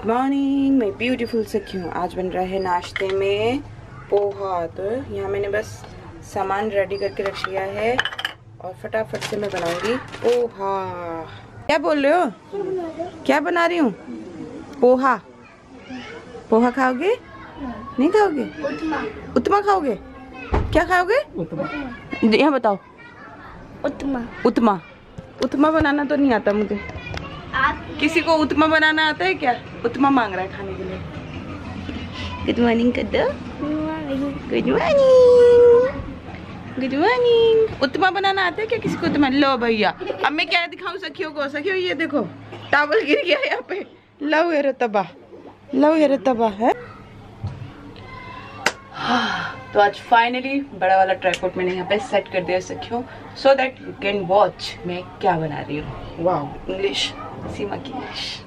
Good morning मैं beautiful सखियों। आज बन रहा है नाश्ते में पोहा। तो यहाँ मैंने बस सामान रेडी करके रख लिया है और फटाफट से मैं बनाऊंगी पोहा। क्या बोल रहे हो? क्या बना रही हूँ? पोहा। पोहा खाओगे? नहीं खाओगे? उत्तमा खाओगे? क्या खाओगे? यहाँ बताओ। उत्तमा। उत्तमा। उत्तमा बनाना तो नहीं आता मुझे। किसी को उत्तमा बनाना आता है क्या? उत्तमा मांग रहा है खाने के लिए। गुड मॉर्निंग कर दो। Good morning. Good morning. उत्तमा बनाना आता है क्या किसी को? उत्तमा। लो भैया अब मैं क्या दिखाऊं सखियों को? सखियों ये देखो टावल गिर गया यहाँ पे। लव है रतबा, लव है रतबा है। तो आज फाइनली बड़ा वाला ट्राइपॉड मैंने यहाँ पे सेट कर दिया सखियों, so that you can watch मैं क्या बना रही हूँ। वाओ इंग्लिश, सीमा की इंग्लिश।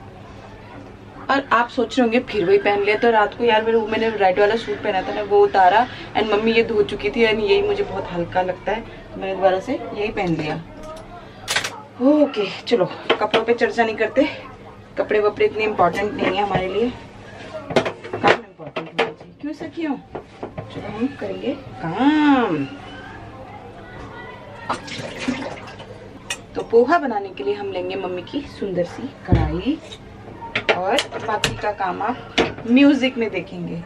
और आप सोच रहे होंगे फिर वही पहन लिया। तो रात को यार मैंने रेड वाला सूट पहना था ना, वो उतारा एंड मम्मी ये धो चुकी थी एंड यही मुझे बहुत हल्का लगता है, तो मैंने दोबारा से यही पहन लिया। ओके चलो कपड़ों पे चर्चा नहीं करते, कपड़े वपड़े इतने इम्पोर्टेंट नहीं है हमारे लिए। काम इम्पोर्टेंट होना चाहिए, क्यों सखियों? चलो हम करेंगे काम। तो पोहा बनाने के लिए हम लेंगे मम्मी की सुंदर सी कढ़ाई और बाकी का काम आप म्यूजिक में देखेंगे।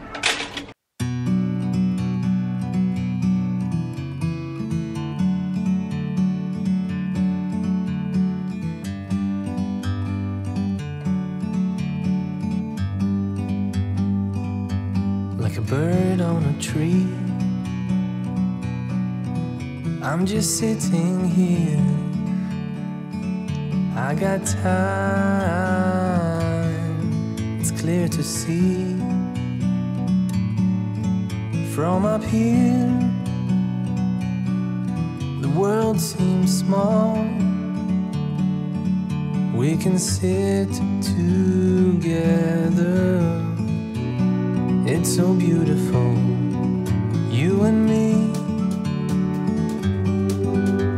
Like a bird on a tree, I'm just sitting here. I got time, it's clear to see. From up here, the world seems small. We can sit together. It's so beautiful, you and me.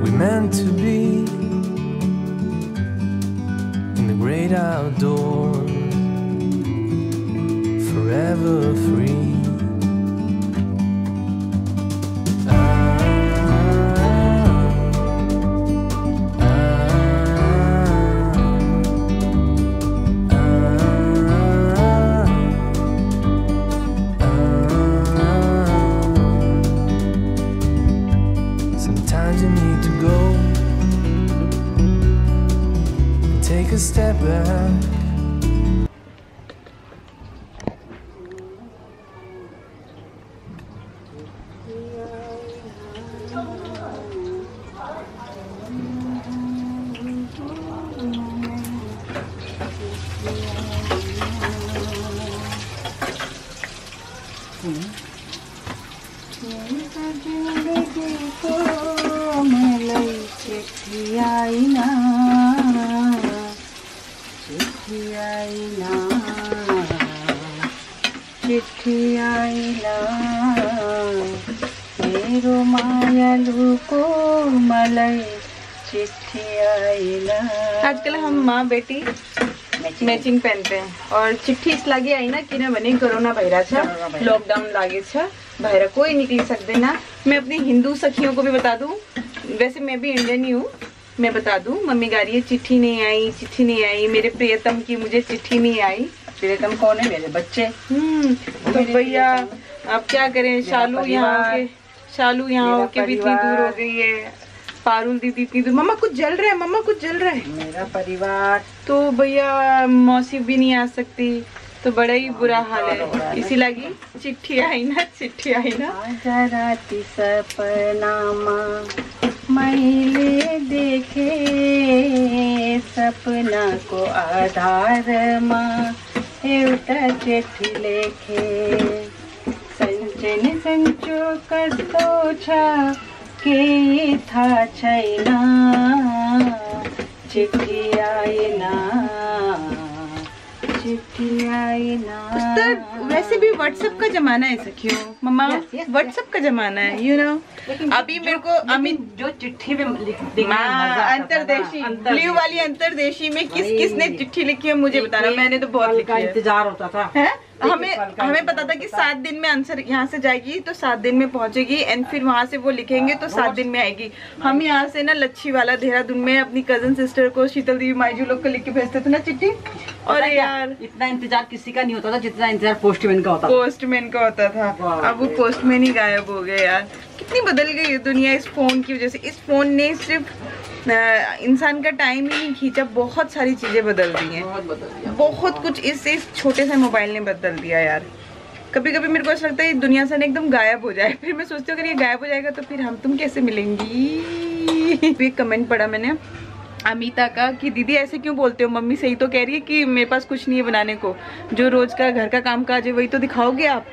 We meant to be in the great outdoors, forever free. Sometimes you need to go and take a step back. चिट्ठी आईना मेरो मायालु को मलाई चिट्ठी आईना। आजकल हम माँ बेटी मैचिंग पहनते हैं और चिट्ठी इसलिए आई ना कि कोरोना भइरहेछ, लॉकडाउन लागेछ, बाहर कोई निकल सकते ना। मैं अपनी हिंदू सखियों को भी बता दूं, वैसे मैं भी इंडियन ही हूँ, मैं बता दूं मम्मी गा रही है चिट्ठी नहीं आई, चिट्ठी नहीं आई, मेरे प्रियतम की मुझे चिट्ठी नहीं आई। प्रियतम कौन है? मेरे बच्चे। तो भैया अब क्या करें, शालू यहाँ के भी इतनी दूर हो गई है, पारुल दीदी इतनी दूर। मम्मा कुछ जल रहा है, मम्मा कुछ जल रहा है। मेरा परिवार तो भैया मौसी भी नहीं आ सकती, तो बड़ा ही बुरा हाल है। इसी लगी चिट्ठी आई ना, चिट्ठी आई ना। राती सपनामा मैले देखे, सपना को आधारमा एउटा चिट्ठी लेखे। सञ्चन सन्चो कस्तो छ केही थाहा छैन, चिट्ठी आएन, चिट्ठी आएन। वैसे भी व्हाट्सएप का जमाना है सखियो, मम्मा व्हाट्सएप का जमाना है, यू नो। अभी मेरे को अमित जो चिट्ठी में लिखने अंतरदेशी ब्लू वाली अंतरदेशी में किसने चिट्ठी लिखी है मुझे बताना, मैंने तो बहुत लिखी है। इंतजार होता था है? हमें पता था कि 7 दिन में आंसर यहाँ से जाएगी तो 7 दिन में पहुंचेगी, एंड फिर वहाँ से वो लिखेंगे तो 7 दिन में आएगी। हम यहाँ से ना लच्छी वाला देहरादून में अपनी कजन सिस्टर को, शीतल देवी मायजू लोग को लिख के भेजते थे ना चिट्ठी। और यार इतना इंतजार किसी का नहीं होता था जितना इंतजार पोस्टमैन का होता था। पोस्टमैन का होता था। अब वो पोस्टमैन ही गायब हो गए यार। कितनी बदल गई है दुनिया इस फोन की वजह से। इस फोन ने सिर्फ इंसान का टाइम ही नहीं खींचा, बहुत सारी चीजें बदल दी हैं, बहुत कुछ इस छोटे से मोबाइल ने बदल दिया यार। कभी कभी मेरे को ऐसा लगता है दुनिया से एकदम गायब हो जाए, फिर मैं सोचती हूँ अगर ये गायब हो जाएगा तो फिर हम तुम कैसे मिलेंगी। एक कमेंट पढ़ा मैंने अमिता का कि दीदी ऐसे क्यों बोलते हो, मम्मी सही तो कह रही है कि मेरे पास कुछ नहीं है बनाने को, जो रोज का घर का काम काज है वही तो दिखाओगे आप।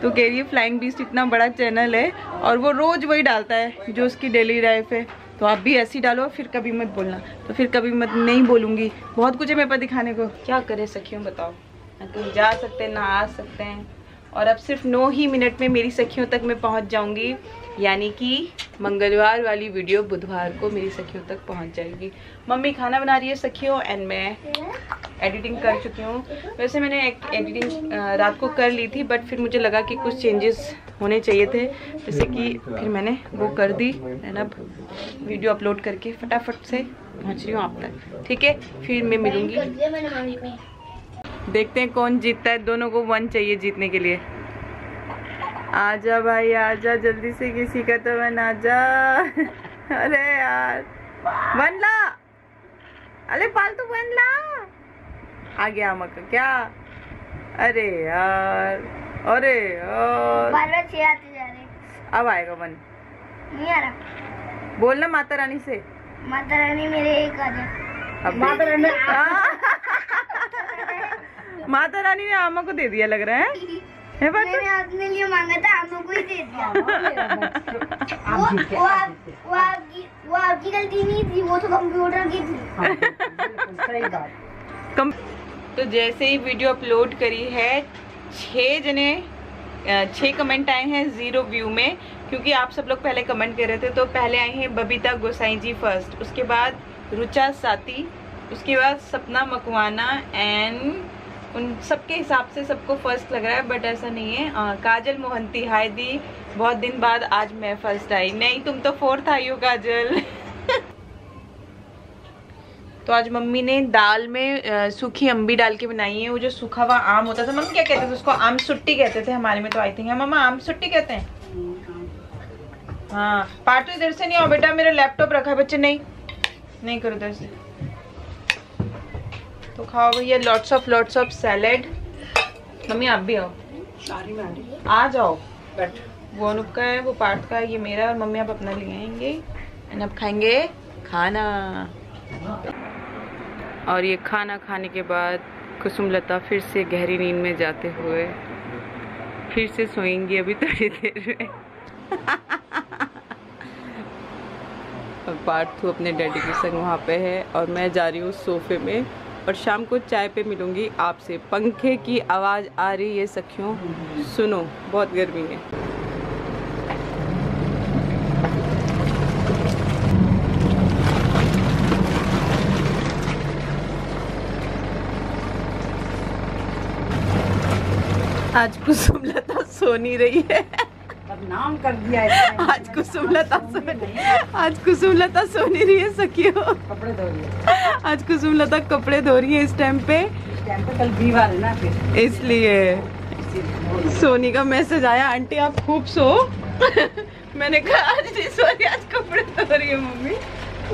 तो कह रही है फ्लाइंग बीस्ट इतना बड़ा चैनल है और वो रोज वही डालता है जो उसकी डेली लाइफ है, तो आप भी ऐसे ही डालो, फिर कभी मत बोलना। तो फिर कभी मत नहीं बोलूँगी, बहुत कुछ है मेरे पास दिखाने को। क्या करें सखियों बताओ, ना कहीं जा सकते हैं ना आ सकते हैं। और अब सिर्फ 9 ही मिनट में मेरी सखियों तक मैं पहुंच जाऊंगी, यानी कि मंगलवार वाली वीडियो बुधवार को मेरी सखियों तक पहुंच जाएगी। मम्मी खाना बना रही है सखियों एंड मैं एडिटिंग कर चुकी हूँ। वैसे मैंने एडिटिंग रात को कर ली थी, बट फिर मुझे लगा कि कुछ चेंजेस होने चाहिए थे, जैसे कि फिर मैंने वो कर दी एंड अब वीडियो अपलोड करके फटाफट से पहुँच रही हूँ आप तक। ठीक है, फिर मैं मिलूँगी। देखते हैं कौन जीतता है, दोनों को 1 चाहिए जीतने के लिए। आजा भाई आजा, जल्दी से किसी का तो 1 आजा। अरे यार 1 ला, अरे फालतू 1 ला। आ गया मक्का क्या? अरे यार, अरे यार आते जा रहे। अब आएगा 1। नहीं आ रहा, बोलना माता रानी से। माता रानी मेरे एक आ जाए। माता रानी माता रानी ने आमा को दे दिया लग रहा है मैंने अपने लिए मांगा था, आमा को ही दे दिया। वो आपकी गलती नहीं थी, वो तो कंप्यूटर की थी। तो जैसे ही वीडियो अपलोड करी है 6 कमेंट आए हैं 0 व्यू में, क्योंकि आप सब लोग पहले कमेंट कर रहे थे। तो पहले आए हैं बबीता गोसाई जी फर्स्ट, उसके बाद रुचा साती, उसके बाद सपना मकवाना, एंड उन सबके हिसाब से सबको फर्स्ट लग रहा है, बट ऐसा नहीं है। काजल मोहंती, हाय दी, बहुत दिन बाद आज मैं फर्स्ट आई। नहीं, तुम तो 4th आई हो काजल। तो आज मम्मी ने दाल में सूखी अम्बी डाल के बनाई है। वो जो सूखा हुआ आम होता था, मम्मी क्या कहते थे उसको? आम सुट्टी कहते थे हमारे में, तो आई थिंक है मम्मा आम सुट्टी कहते हैं। हाँ, पार्टू इधर से नहीं आओ बेटा, मेरा लैपटॉप रखा है बच्चे, नहीं करो इधर से। तो खाओ भैया, लॉट्स ऑफ सैलेड। मम्मी आप भी आओ, आ जाओ। बट वो अनुप का है, वो पार्थ का है, ये मेरा, और मम्मी आप अपना ले आएंगे एंड अब खाएंगे खाना। और ये खाना खाने के बाद कुसुमलता फिर से गहरी नींद में जाते हुए फिर से सोएंगी अभी थोड़ी देर में। और पार्थू अपने डैडी के संग वहाँ पे है और मैं जा रही हूँ सोफे में, और शाम को चाय पे मिलूंगी आपसे। पंखे की आवाज़ आ रही है सखियों, सुनो, बहुत गर्मी है। आज कुसुमलता सो नहीं रही है, नाम कर दिया है। आज कुसुमलता सो नहीं रही है सखियों, कपड़े धो रही है। आज कुसुमलता कपड़े धो रही है इस टाइम पे। कल बीमार है ना, फिर इसलिए सोनी का मैसेज आया, आंटी आप खूब सो। मैंने कहा आज नहीं सो रही, आज कपड़े धो रही है मम्मी।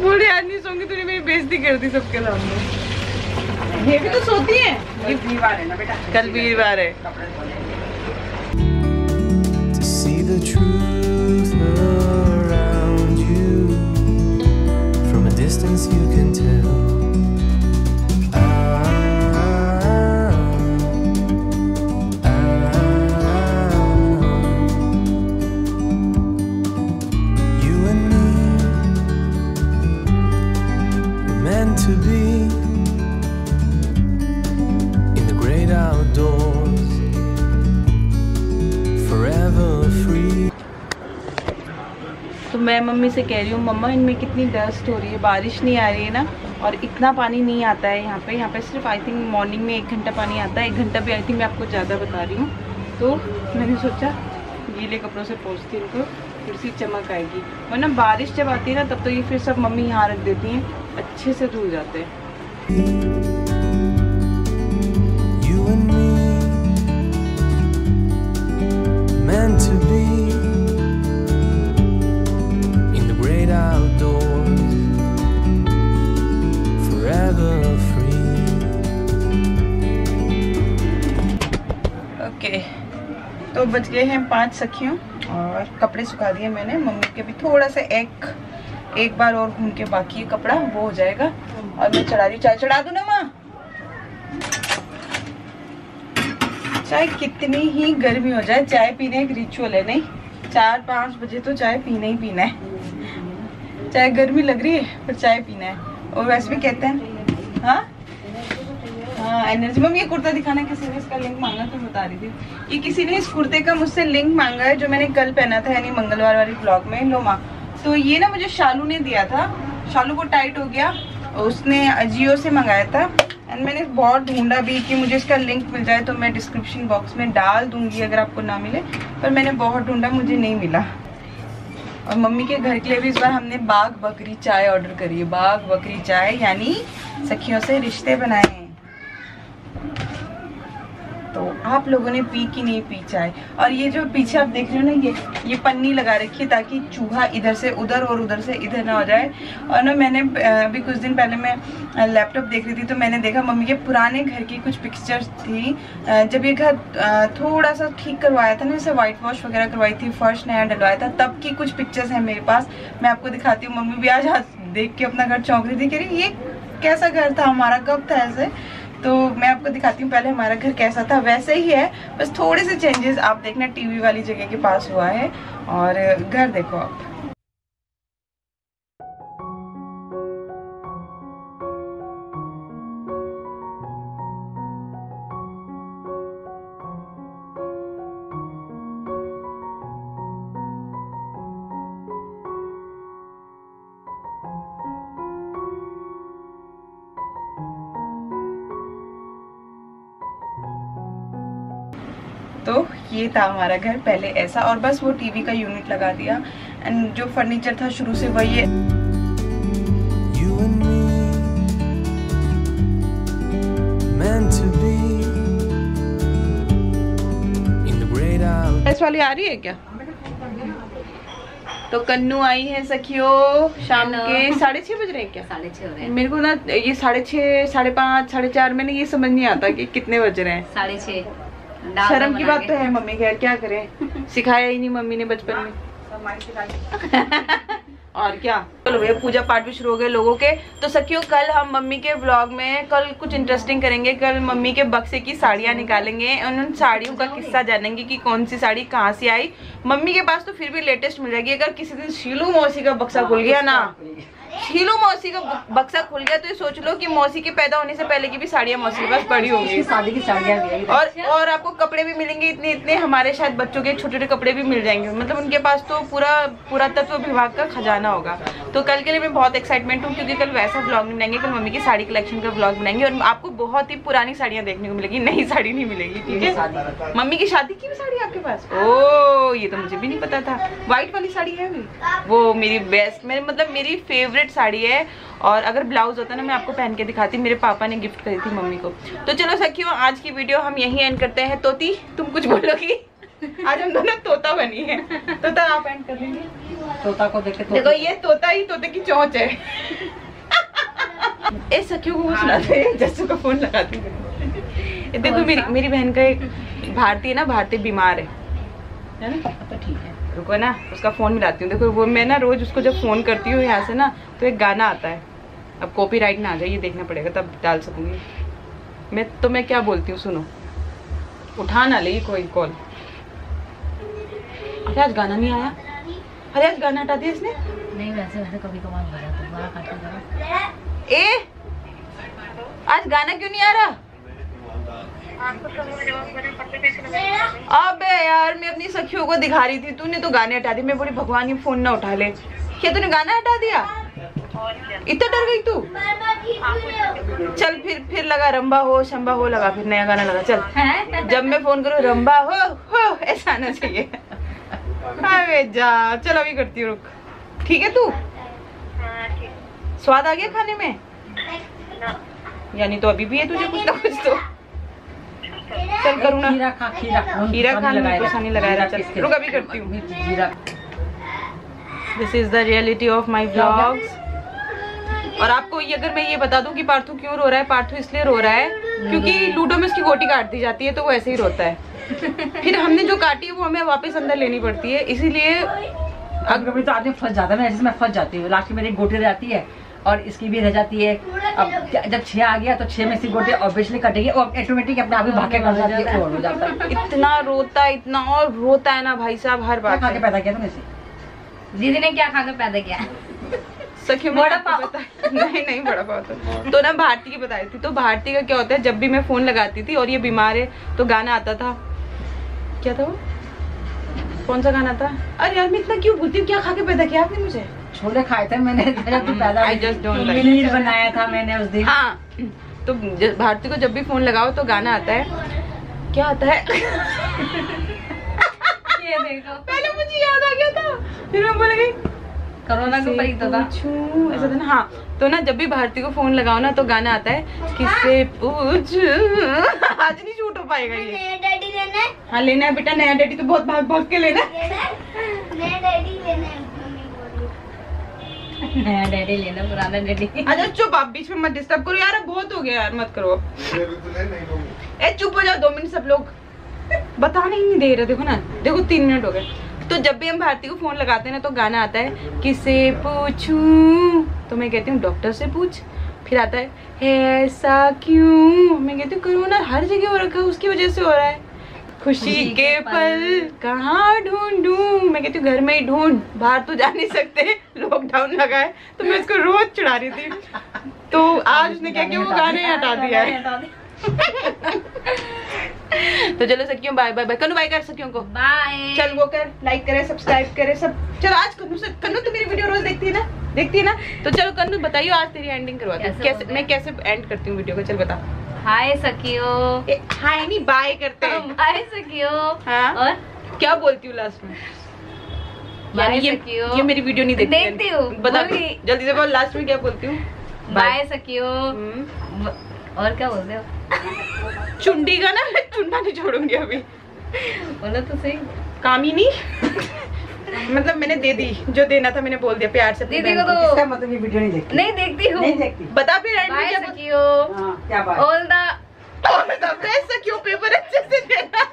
बोली आज नहीं सोंगी, तूने मेरी बेइज्जती कर दी सबके सामने। ये भी तो सोती है, ये वीरवार है ना बेटा, कल वीरवार है। To see the truth around you, from a distance you can tell. You and me were meant to be in the great outdoors. free. तो मैं मम्मी से कह रही हूँ, मम्मा इनमें कितनी डस्ट हो रही है, बारिश नहीं आ रही है ना, और इतना पानी नहीं आता है यहाँ पे सिर्फ आई थिंक मॉर्निंग में 1 घंटा पानी आता है, 1 घंटा भी आई थिंक मैं आपको ज़्यादा बता रही हूँ। तो मैंने सोचा गीले कपड़ों से पोंछती हूँ तो थोड़ी सी चमक आएगी, वरना बारिश जब आती है ना तब तो ये फिर सब मम्मी यहाँ रख देती हैं, अच्छे से धुल जाते हैं। You and me, meant to be in the great outdoors, forever free. Okay, तो बच गए हैं 5 सखियों और कपड़े सुखा दिए मैंने। मम्मी के भी थोड़ा सा एक बार और घूम के बाकी है कपड़ा, वो हो जाएगा। और मैं चढ़ा रही हूँ, चाय चढ़ा दूँ ना माँ? चाहे कितनी ही गर्मी हो जाए, चाय पीने एक रिचुअल है, नहीं 4-5 बजे तो चाय पीना ही पीना है, चाहे गर्मी लग रही है पर चाय पीना है। और वैसे भी कहते हैं हाँ एनर्जी। मम्मी ये कुर्ता दिखाना, किसी ने इसका लिंक मांगा तो बता रही थी। ये किसी ने इस कुर्ते का मुझसे लिंक मांगा है जो मैंने कल पहना था, यानी मंगलवार वाली ब्लॉग में। लो माँ, तो ये ना मुझे शालू ने दिया था, शालू को टाइट हो गया, उसने अजियो से मंगाया था। एंड मैंने बहुत ढूंढा भी कि मुझे इसका लिंक मिल जाए, तो मैं डिस्क्रिप्शन बॉक्स में डाल दूंगी अगर आपको ना मिले, पर मैंने बहुत ढूंढा, मुझे नहीं मिला। और मम्मी के घर के लिए भी इस बार हमने बाग बकरी चाय ऑर्डर करी है, बाग बकरी चाय, यानी सखियों से रिश्ते बनाए हैं। तो आप लोगों ने पी कि नहीं पी चाय? और ये जो पीछे आप देख रहे हो ना, ये पन्नी लगा रखी है ताकि चूहा इधर से उधर और उधर से इधर ना हो जाए। और ना मैंने अभी कुछ दिन पहले मैं लैपटॉप देख रही थी, तो मैंने देखा मम्मी के पुराने घर की कुछ पिक्चर्स थी, जब ये घर थोड़ा सा ठीक करवाया था ना, जैसे वाइट वॉश वगैरह करवाई थी, फर्श नया डलवाया था, तब की कुछ पिक्चर्स हैं मेरे पास। मैं आपको दिखाती हूँ। मम्मी भी आज देख के अपना घर चौंक रही थी, कह रही ये कैसा घर था हमारा, कब था ऐसे। तो मैं आपको दिखाती हूँ पहले हमारा घर कैसा था, वैसे ही है, बस थोड़े से चेंजेस आप देखना टीवी वाली जगह के पास हुआ है। और घर देखो आप। तो ये था हमारा घर पहले ऐसा, और बस वो टीवी का यूनिट लगा दिया। एंड जो फर्नीचर था शुरू से वही है। You and me, meant to be in the great outdoors. इस वाली आ रही है क्या? तो कन्नू आई है सखियों, शाम के 6:30 बज रहे हैं क्या? 6:30 हो रहे हैं। मेरे को ना ये 6:30, 5:30, 4:30 में ये समझ नहीं आता कि कितने बज रहे हैं। 6:30। शर्म की बात तो है मम्मी के, क्या करें, सिखाया ही नहीं मम्मी ने बचपन में। और क्या, चलो भैया पूजा पाठ भी शुरू हो गए लोगों के। तो सखियों कल हम मम्मी के व्लॉग में कल कुछ इंटरेस्टिंग करेंगे। कल मम्मी के बक्से की साड़ियाँ निकालेंगे, उन साड़ियों का किस्सा जानेंगे कि कौन सी साड़ी कहाँ से आई। मम्मी के पास तो फिर भी लेटेस्ट मिल जाएगी। अगर किसी दिन शीलू मौसी का बक्सा खुल गया ना, शीलू मौसी का बक्सा खुल गया, तो ये सोच लो कि मौसी के पैदा होने से पहले की भी साड़ियाँ मौसी के पास पड़ी होंगी। शादी की साड़ियाँ भी हैं। और आपको कपड़े भी मिलेंगे इतने इतने, हमारे शायद बच्चों के छोटे छोटे कपड़े भी मिल जाएंगे। मतलब उनके पास तो पूरा तत्व विभाग का खजाना होगा। तो कल के लिए मैं बहुत एक्साइटमेंट हूँ, क्योंकि कल वैसा ब्लॉग नहीं बनाएंगे, कल मम्मी की साड़ी कलेक्शन का ब्लॉग बनाएंगे। और आपको बहुत ही पुरानी साड़ियाँ देखने को मिलेगी, नई साड़ी नहीं मिलेगी, ठीक है? मम्मी की शादी की भी साड़ी आपके पास? ओ, ये तो मुझे भी नहीं पता था। व्हाइट वाली साड़ी है भी, वो मेरी बेस्ट, मेरी फेवरेट साड़ी है। और अगर ब्लाउज होता ना मैं आपको पहन के दिखाती, मेरे पापा ने गिफ्ट करी थी मम्मी को। तो चलो सखियों आज की वीडियो हम यहीं एंड करते हैं। तोती तुम कुछ बोलोगी? आज हम दोनों तोता बनी है। तोता आप एंड कर देंगे? तोता को देख के देखो ये तोता ही तोते की चोंच है। इस सखियों को सुनाते हैं, जस्सू का फोन लगाते हैं। देखो मेरी बहन का एक भारतीय बीमार है ना, तो ठीक है, रुको ना उसका फोन मिलाती हूँ। देखो वो मैं ना रोज उसको जब फोन करती हूँ यहाँ से ना, तो एक गाना आता है। अब कॉपीराइट ना आ जाए, ये देखना पड़ेगा तब डाल सकूंगी मैं क्या बोलती हूँ, सुनो। उठा ना ले कोई कॉल। अरे आज गाना नहीं आया, अरे आज गाना हटा दिया इसने। नहीं वैसे कभी कभार हो जाता है, बड़ा काटने का। ए आज गाना क्यों नहीं आ रहा? अबे यार मैं अपनी सखियों को दिखा रही थी, तूने तो गाने हटा दिए। मैं बोली भगवान ये फोन ना उठा ले। क्या तूने गाना हटा दिया? इतना डर गई तू? चल फिर लगा रंबा हो शंबा हो, लगा फिर नया गाना लगा। चल जब मैं फोन करूँ रंबा हो ऐसा आना चाहिए। अबे जा, चल अभी करती हूँ, रुक। ठीक है तू? स्वाद आ गया खाने में? यानी तो अभी भी है तुझे कुछ ना कुछ तो। चल करूँ ना। खीरा खाने में कुछ नहीं लगाया। चल रुक अभी करती हूँ। This is the reality of my blogs. और आपको ये अगर मैं ये बता दूं कि पार्थू क्यों रो रहा है, पार्थू इसलिए रो रहा है क्योंकि लूडो में उसकी गोटी काट दी जाती है तो वो ऐसे ही रोता है। फिर हमने जो काटी है वो हमें वापस अंदर लेनी पड़ती है, इसीलिए अगर तो आदमी फंस जाता है। मैं जैसे मैं फंस जाती हूँ, लास्ट में मेरी गोटी रह जाती है और इसकी भी रह जाती है। अब जब 6 आ गया तो 6 में से गोटी ऑब्वियसली कटेगी और ऑटोमेटिक अपने आप ही भाग के कर जाती है और हो जाता है। इतना रोता है, इतना और रोता है ना भाई साहब, हर बात खा के पैदा किया तुमने इसे? दीदी ने क्या खाकर पैदा किया? सखियों बड़ा पाव। नहीं बड़ा पाव तो ना भारती की बताई थी। तो भारती का क्या होता है, जब भी मैं फोन लगाती थी और ये बीमार है तो गाना आता था। क्या था वो? कौन सा गाना था? अरे यार मैं इतना क्यों भूलती हूँ? क्या खा के पैदा किया आपने मुझे? छोले खाए थे मैंने। I just don't like paneer बनाया था मैंने उस दिन। हाँ, तो भारती को जब भी फोन लगाओ तो गाना आता है। क्या आता है? ये देखो, पहले मुझे याद आ गया था, फिर मैं बोल गई कोरोना को परी तो था ऐसा था ना। हाँ, तो ना जब भी भारती को फोन लगाओ ना तो गाना आता है, किससे पूछूं। आज नहीं शूट हो पाएगा ये। नया डैडी लेना है? हाँ लेना है बेटा, नया डैडी तो बहुत भाग भाग के लेना है। नया डैडी लेना है मम्मी बोल रही है। नया डैडी लेना, पुराना डैडी। अच्छा चुप, आप बीच में मत डिस्टर्ब करो यार, बहुत हो गया यार, मत करो। ए चुप हो जाओ 2 मिनट सब लोग, बताने ही नहीं दे रहे। देखो ना, देखो 3 मिनट हो गए। तो जब भी हम भारती को फोन लगाते हैं ना तो गाना आता है, किसे पूछूं, तो मैं कहती हूँ डॉक्टर से पूछ। फिर आता है ऐसा क्यों, मैं कहती हूँ कोरोना हर जगह हो रखा है, उसकी वजह से हो रहा है। खुशी के पल कहाँ ढूंढूं, मैं कहती हूँ घर में ही ढूंढ, बाहर तो जा नहीं सकते, लॉकडाउन लगा है। तो मैं उसको रोज चिढ़ा रही थी। तो आज उसने क्या किया, वो गाने हटा दिया है। तो चलो सखियों बाय बाय बाय। कन्नू बाय कर सखियों को। बाय। चल वो कर, लाइक करे, सब्सक्राइब करे सब। चल आज कन्नू तो मेरी वीडियो रोज देखती है ना, देखती है ना। तो चलो कन्नू बताइए आज तेरी एंडिंग करवा दो। कैसे मैं कैसे एंड करती हूँ वीडियो को, चल बता। हाय सखियो। हाय नहीं बाय करते हैं। हाय सखियो। हाँ? और क्या बोलती हूँ लास्ट में? बाय यानी सखियो। ये मेरी वीडियो नहीं देखती हूँ। बता बोली। जल्दी से बोल, लास्ट में क्या बोलती हूँ? बाय सखियो। और क्या बोलते हो? चुंडी का ना, चुनना नहीं छोड़ूंगी अभी। बोलो तो सही। काम ही नहीं। मतलब मैंने दे दी, जो देना था मैंने बोल दिया प्यार से। दीदी को तो इसका मतलब ये वीडियो नहीं देखती। नहीं देखती हूँ। नहीं देखती। बता फिर एंड में बाय क्या सखियो। क्या बात? ऑल द बेस्ट सखियों, पेपर अच्छे से देना।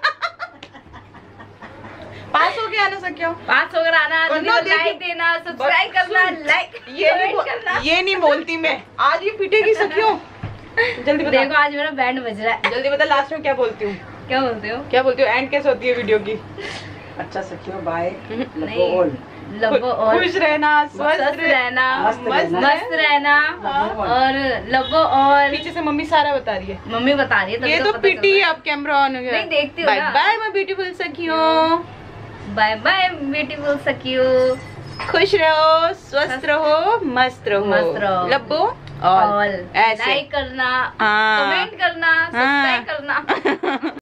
पास हो गया ना सखियों? पास होकर आना, लाइक देना, सब्सक्राइब करना, लाइक करना। ये नहीं बोलती मैं, आज ये पीटेगी सखियों। जल्दी बता। देखो आज मेरा बैंड बज रहा है। जल्दी बता लास्ट में क्या बोलती हूँ? क्या बोलते हो? क्या बोलती हूँ? एंड कैसे होती है वीडियो की? अच्छा सखियों बाय। नहीं, लव और खुश रहना, स्वस्थ रहना, मस्त रहना हाँ। और लव और पीछे से मम्मी सारा बता रही है। मम्मी बता रही है। ये तो पीटी है, अब कैमरा ऑन हो गया। नहीं देखती हूँ बाय ना। बाय माय ब्यूटीफुल सखियों। बाय बाय ब्यूटीफुल सखियो। खुश रहो, स्वस्थ रहो, मस्त रहो। लब्बो और ऐसे लाइक करना, हाँ। कमेंट करना, सब्सक्राइब करना।